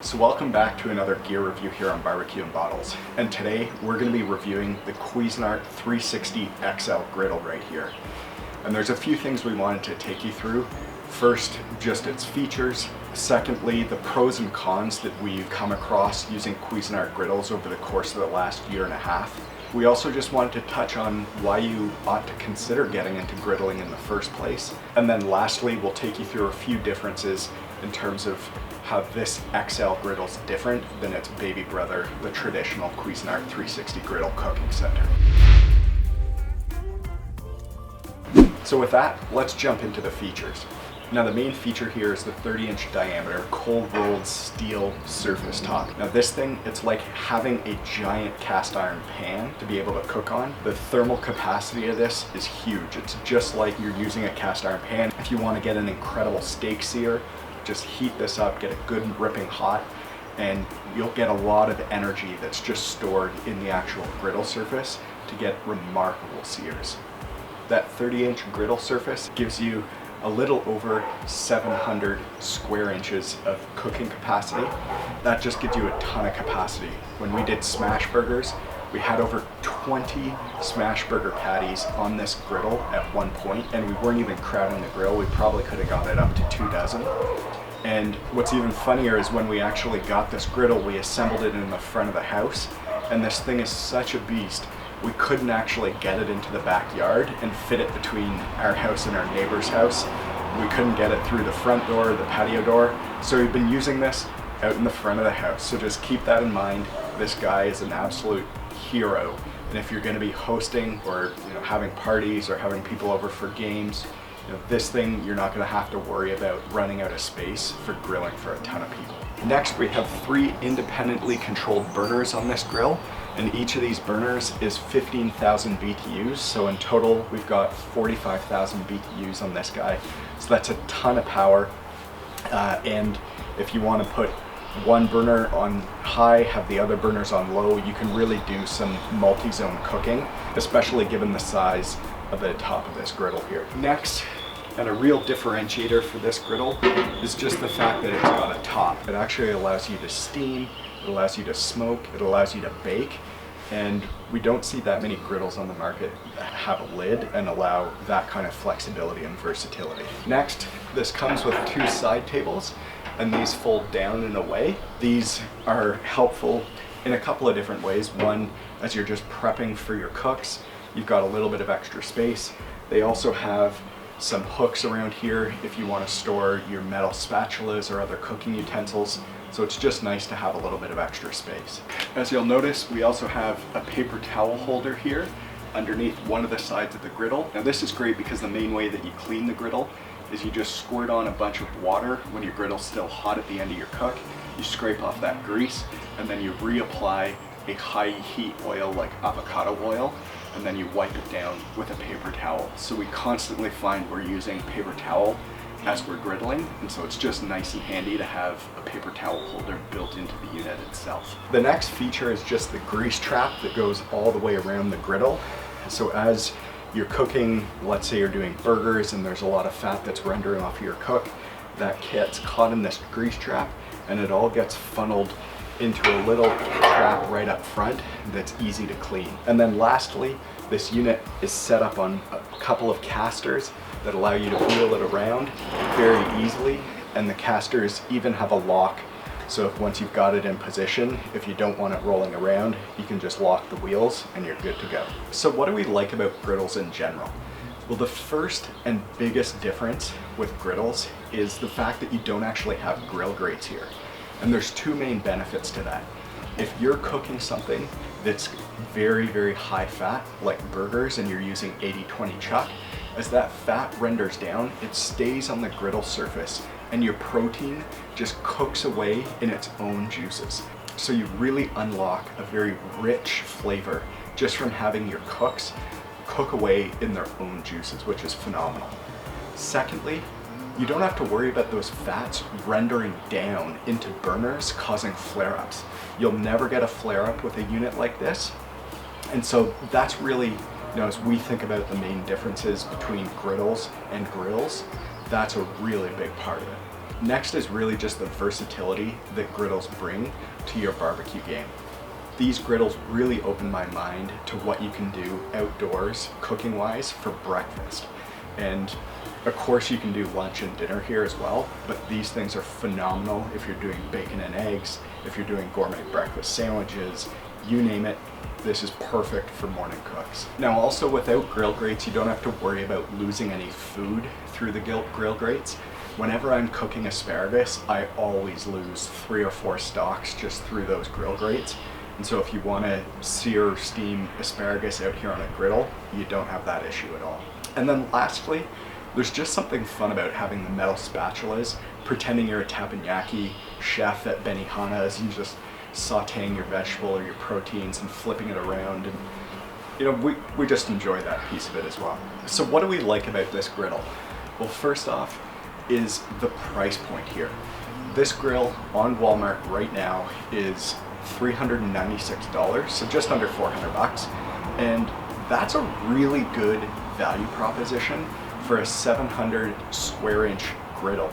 So welcome back to another gear review here on Barbecue and Bottles. And today we're going to be reviewing the Cuisinart 360 XL Griddle right here. And there's a few things we wanted to take you through. First, just its features. Secondly, the pros and cons that we've come across using Cuisinart griddles over the course of the last year and a half. We also just wanted to touch on why you ought to consider getting into griddling in the first place. And then lastly, we'll take you through a few differences in terms of how this XL griddle is different than its baby brother, the traditional Cuisinart 360 griddle cooking center. So with that, let's jump into the features. Now the main feature here is the 30-inch diameter cold rolled steel surface top. Now this thing, it's like having a giant cast iron pan to be able to cook on. The thermal capacity of this is huge. It's just like you're using a cast iron pan. If you want to get an incredible steak sear, just heat this up, get it good and ripping hot, and you'll get a lot of energy that's just stored in the actual griddle surface to get remarkable sears. That 30-inch griddle surface gives you a little over 700 square inches of cooking capacity. That just gives you a ton of capacity. When we did smash burgers, we had over 20 smash burger patties on this griddle at one point, and we weren't even crowding the grill. We probably could have got it up to 24. And what's even funnier is when we actually got this griddle, we assembled it in the front of the house, and this thing is such a beast. We couldn't actually get it into the backyard and fit it between our house and our neighbor's house. We couldn't get it through the front door or the patio door. So we've been using this out in the front of the house. So just keep that in mind. This guy is an absolute hero. And if you're going to be hosting or having parties or having people over for games, this thing, you're not going to have to worry about running out of space for grilling for a ton of people. Next, we have 3 independently controlled burners on this grill, and each of these burners is 15,000 BTUs. So in total, we've got 45,000 BTUs on this guy. So that's a ton of power. And if you want to put one burner on high, have the other burners on low, you can really do some multi-zone cooking, especially given the size of the top of this griddle here. Next, and a real differentiator for this griddle, is just the fact that it's got a top. It actually allows you to steam, it allows you to smoke, it allows you to bake, and we don't see that many griddles on the market that have a lid and allow that kind of flexibility and versatility. Next, this comes with 2 side tables, and these fold down and away. These are helpful in a couple of different ways. One, as you're just prepping for your cooks, you've got a little bit of extra space. They also have some hooks around here if you want to store your metal spatulas or other cooking utensils. So it's just nice to have a little bit of extra space. As you'll notice, we also have a paper towel holder here underneath one of the sides of the griddle. Now this is great because the main way that you clean the griddle is you just squirt on a bunch of water when your griddle's still hot at the end of your cook. You scrape off that grease, and then you reapply a high heat oil like avocado oil, and then you wipe it down with a paper towel. So we constantly find we're using paper towel as we're griddling, and so it's just nice and handy to have a paper towel holder built into the unit itself. The next feature is just the grease trap that goes all the way around the griddle. So as you're cooking, let's say you're doing burgers and there's a lot of fat that's rendering off your cook, that gets caught in this grease trap, and it all gets funneled into a little trap right up front that's easy to clean. And then lastly, this unit is set up on a couple of casters that allow you to wheel it around very easily, and the casters even have a lock. So if once you've got it in position, if you don't want it rolling around, you can just lock the wheels and you're good to go. So what do we like about griddles in general? Well, the first and biggest difference with griddles is the fact that you don't actually have grill grates here. And there's 2 main benefits to that. If you're cooking something that's very, very high fat, like burgers, and you're using 80-20 chuck, as that fat renders down, it stays on the griddle surface, and your protein just cooks away in its own juices. So you really unlock a very rich flavor just from having your cooks cook away in their own juices, which is phenomenal. Secondly, you don't have to worry about those fats rendering down into burners causing flare-ups. You'll never get a flare-up with a unit like this. And so that's really, as we think about the main differences between griddles and grills, that's a really big part of it. Next is really just the versatility that griddles bring to your barbecue game. These griddles really open my mind to what you can do outdoors, cooking-wise, for breakfast. And of course you can do lunch and dinner here as well, but these things are phenomenal if you're doing bacon and eggs, if you're doing gourmet breakfast sandwiches, you name it. This is perfect for morning cooks. Now also, without grill grates, you don't have to worry about losing any food through the grill grates. Whenever I'm cooking asparagus, I always lose 3 or 4 stalks just through those grill grates. And so if you want to sear or steam asparagus out here on a griddle, you don't have that issue at all. And then lastly, there's just something fun about having the metal spatulas, pretending you're a teppanyaki chef at Benihana's, and just sauteing your vegetable or your proteins and flipping it around. And you know, we just enjoy that piece of it as well. So what do we like about this griddle? Well, first off is the price point here. This grill on Walmart right now is $396, so just under 400 bucks. And that's a really good value proposition for a 700 square inch griddle.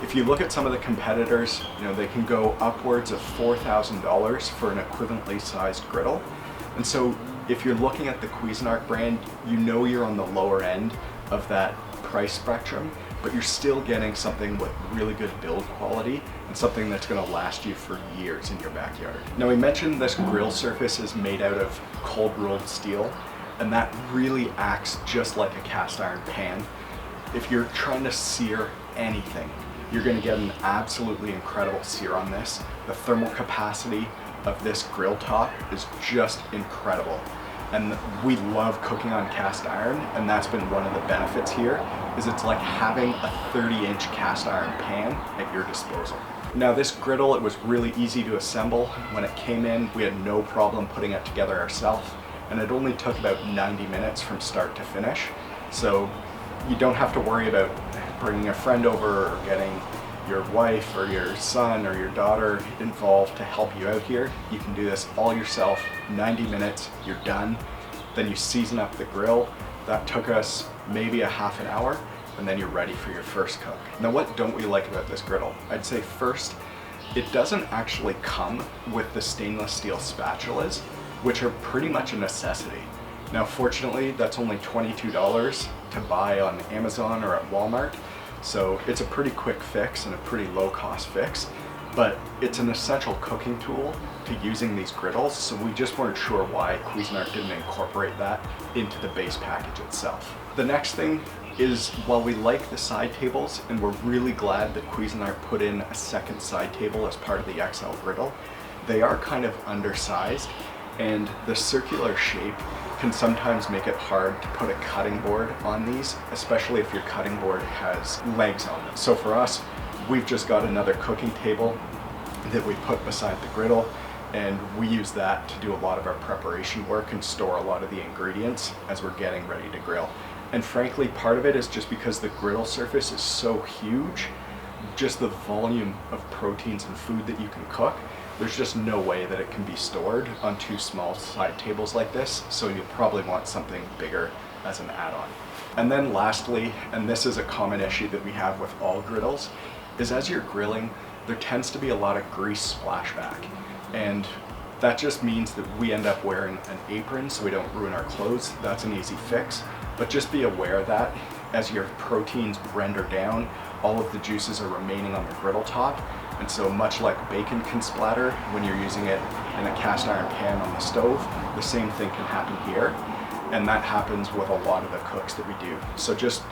If you look at some of the competitors, you know, they can go upwards of $4,000 for an equivalently sized griddle. And so if you're looking at the Cuisinart brand, you know you're on the lower end of that price spectrum, but you're still getting something with really good build quality and something that's going to last you for years in your backyard. Now, we mentioned this grill surface is made out of cold rolled steel, and that really acts just like a cast iron pan. If you're trying to sear anything, you're going to get an absolutely incredible sear on this. The thermal capacity of this grill top is just incredible. And we love cooking on cast iron, and that's been one of the benefits here, is it's like having a 30-inch cast iron pan at your disposal. Now this griddle, it was really easy to assemble. When it came in, we had no problem putting it together ourselves, and it only took about 90 minutes from start to finish. So you don't have to worry about bringing a friend over or getting your wife or your son or your daughter involved to help you out here. You can do this all yourself, 90 minutes, you're done. Then you season up the grill. That took us maybe a half an hour, and then you're ready for your first cook. Now, what don't we like about this griddle? I'd say first, it doesn't actually come with the stainless steel spatulas, which are pretty much a necessity. Now, fortunately, that's only $22 to buy on Amazon or at Walmart. So it's a pretty quick fix and a pretty low cost fix, but it's an essential cooking tool to using these griddles. So we just weren't sure why Cuisinart didn't incorporate that into the base package itself. The next thing is, while we like the side tables, and we're really glad that Cuisinart put in a second side table as part of the XL Griddle, they are kind of undersized, and the circular shape can sometimes make it hard to put a cutting board on these, especially if your cutting board has legs on it. So for us, we've just got another cooking table that we put beside the griddle, and we use that to do a lot of our preparation work and store a lot of the ingredients as we're getting ready to grill. And frankly, part of it is just because the griddle surface is so huge, just the volume of proteins and food that you can cook, there's just no way that it can be stored on 2 small side tables like this, so you'll probably want something bigger as an add-on. And then lastly, and this is a common issue that we have with all griddles, is as you're grilling, there tends to be a lot of grease splashback. And that just means that we end up wearing an apron so we don't ruin our clothes. That's an easy fix, but just be aware that as your proteins render down, all of the juices are remaining on the griddle top. And so much like bacon can splatter when you're using it in a cast iron pan on the stove, the same thing can happen here. And that happens with a lot of the cooks that we do. So just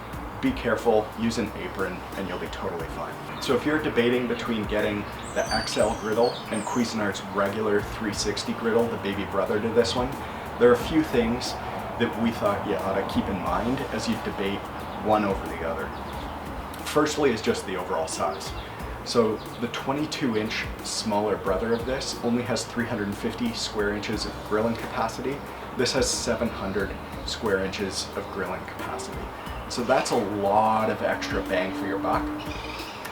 be careful, use an apron, and you'll be totally fine. So if you're debating between getting the XL Griddle and Cuisinart's regular 360 griddle, the baby brother to this one, there are a few things that we thought you ought to keep in mind as you debate one over the other. Firstly is just the overall size. So the 22-inch smaller brother of this only has 350 square inches of grilling capacity. This has 700 square inches of grilling capacity. So that's a lot of extra bang for your buck.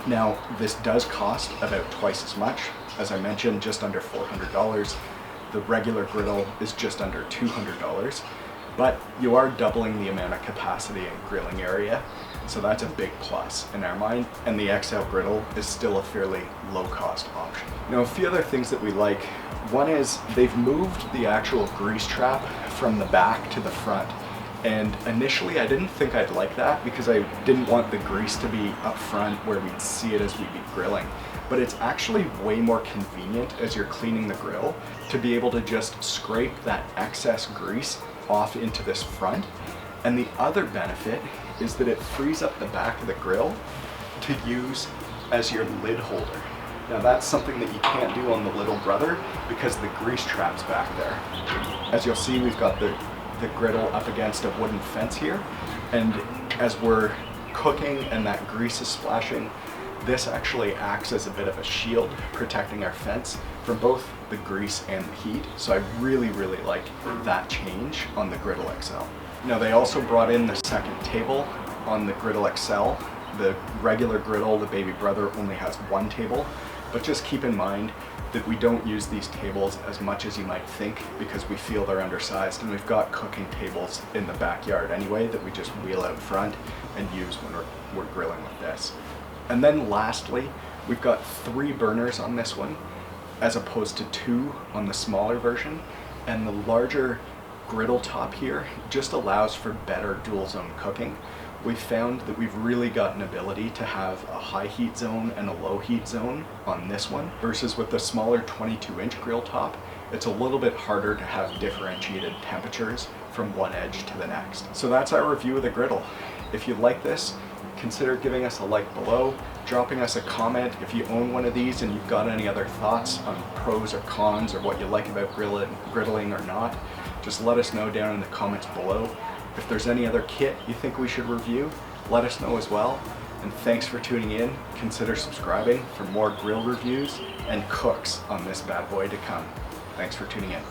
Now, this does cost about twice as much. As I mentioned, just under $400. The regular griddle is just under $200, but you are doubling the amount of capacity and grilling area. So that's a big plus in our mind, and the XL Griddle is still a fairly low-cost option. Now, a few other things that we like. One is they've moved the actual grease trap from the back to the front. And initially I didn't think I'd like that because I didn't want the grease to be up front where we'd see it as we'd be grilling. But it's actually way more convenient as you're cleaning the grill to be able to just scrape that excess grease off into this front. And the other benefit is that it frees up the back of the grill to use as your lid holder. Now that's something that you can't do on the little brother because the grease trap's back there. As you'll see, we've got the griddle up against a wooden fence here, and as we're cooking and that grease is splashing, this actually acts as a bit of a shield protecting our fence from both the grease and the heat. So I really like that change on the Griddle XL. Now they also brought in the second table on the Griddle XL. The regular griddle, the baby brother, only has one table, but just keep in mind that we don't use these tables as much as you might think because we feel they're undersized, and we've got cooking tables in the backyard anyway that we just wheel out front and use when we're grilling with this. And then lastly, we've got 3 burners on this one as opposed to 2 on the smaller version, and the larger griddle top here just allows for better dual zone cooking. We've found that we've really got an ability to have a high heat zone and a low heat zone on this one, versus with the smaller 22-inch grill top, it's a little bit harder to have differentiated temperatures from one edge to the next. So that's our review of the griddle. If you like this, consider giving us a like below, dropping us a comment if you own one of these and you've got any other thoughts on pros or cons or what you like about griddling or not. Just let us know down in the comments below. If there's any other kit you think we should review, let us know as well. And thanks for tuning in. Consider subscribing for more grill reviews and cooks on this bad boy to come. Thanks for tuning in.